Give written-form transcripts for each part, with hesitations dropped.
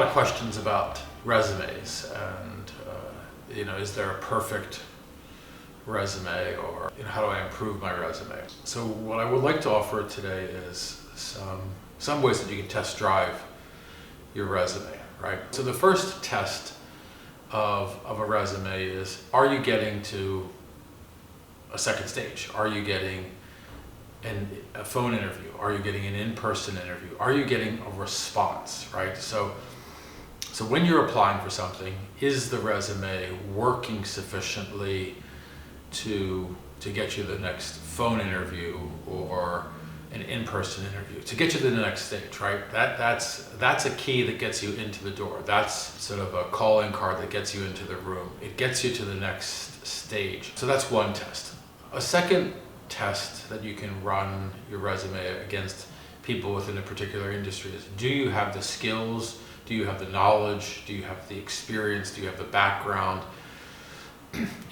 of questions about resumes and is there a perfect resume, or how do I improve my resume? So what I would like to offer today is some ways that you can test drive your resume, right? So the first test of a resume is, are you getting to a second stage? Are you getting a phone interview? Are you getting an in-person interview? Are you getting a response, right? So when you're applying for something, is the resume working sufficiently to get you the next phone interview or an in-person interview, to get you to the next stage, right? That's a key that gets you into the door. That's sort of a calling card that gets you into the room. It gets you to the next stage. So that's one test. A second test that you can run your resume against people within a particular industry is, do you have the skills? Do you have the knowledge? Do you have the experience? Do you have the background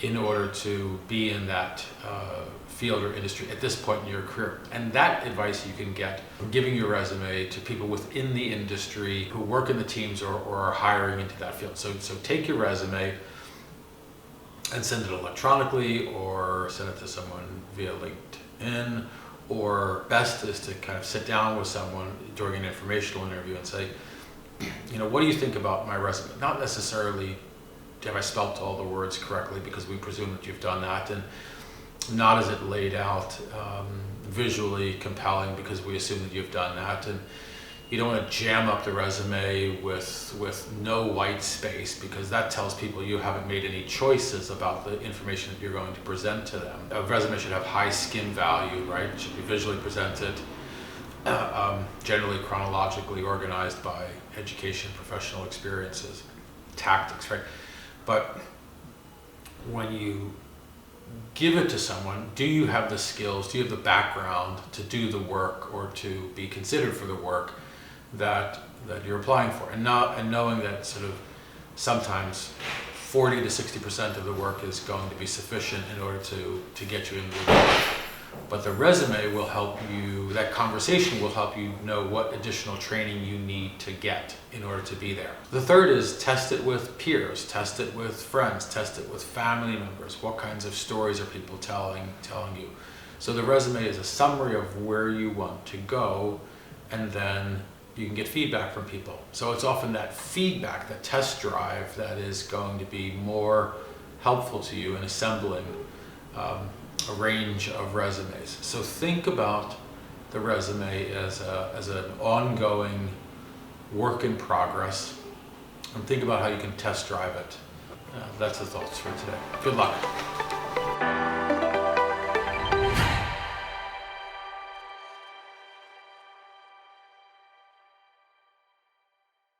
in order to be in that field or industry at this point in your career? And that advice you can get from giving your resume to people within the industry who work in the teams or are hiring into that field. So take your resume and send it electronically, or send it to someone via LinkedIn, or best is to kind of sit down with someone during an informational interview and say, what do you think about my resume? Not necessarily, have I spelt all the words correctly, because we presume that you've done that, and not is it laid out visually compelling, because we assume that you've done that. And you don't want to jam up the resume with no white space, because that tells people you haven't made any choices about the information that you're going to present to them. A resume should have high skin value, right? It should be visually presented, generally chronologically organized by education, professional experiences, tactics, right? But when you give it to someone, do you have the skills, do you have the background to do the work, or to be considered for the work that you're applying for? And knowing that sort of sometimes 40 to 60% of the work is going to be sufficient in order to get you into the door. But the resume will help you, that conversation will help you know what additional training you need to get in order to be there. The third is, test it with peers, test it with friends, test it with family members. What kinds of stories are people telling you? So the resume is a summary of where you want to go, and then you can get feedback from people. So it's often that feedback, that test drive, that is going to be more helpful to you in assembling a range of resumes. So think about the resume as an ongoing work in progress, and think about how you can test drive it. That's the thoughts for today. Good luck.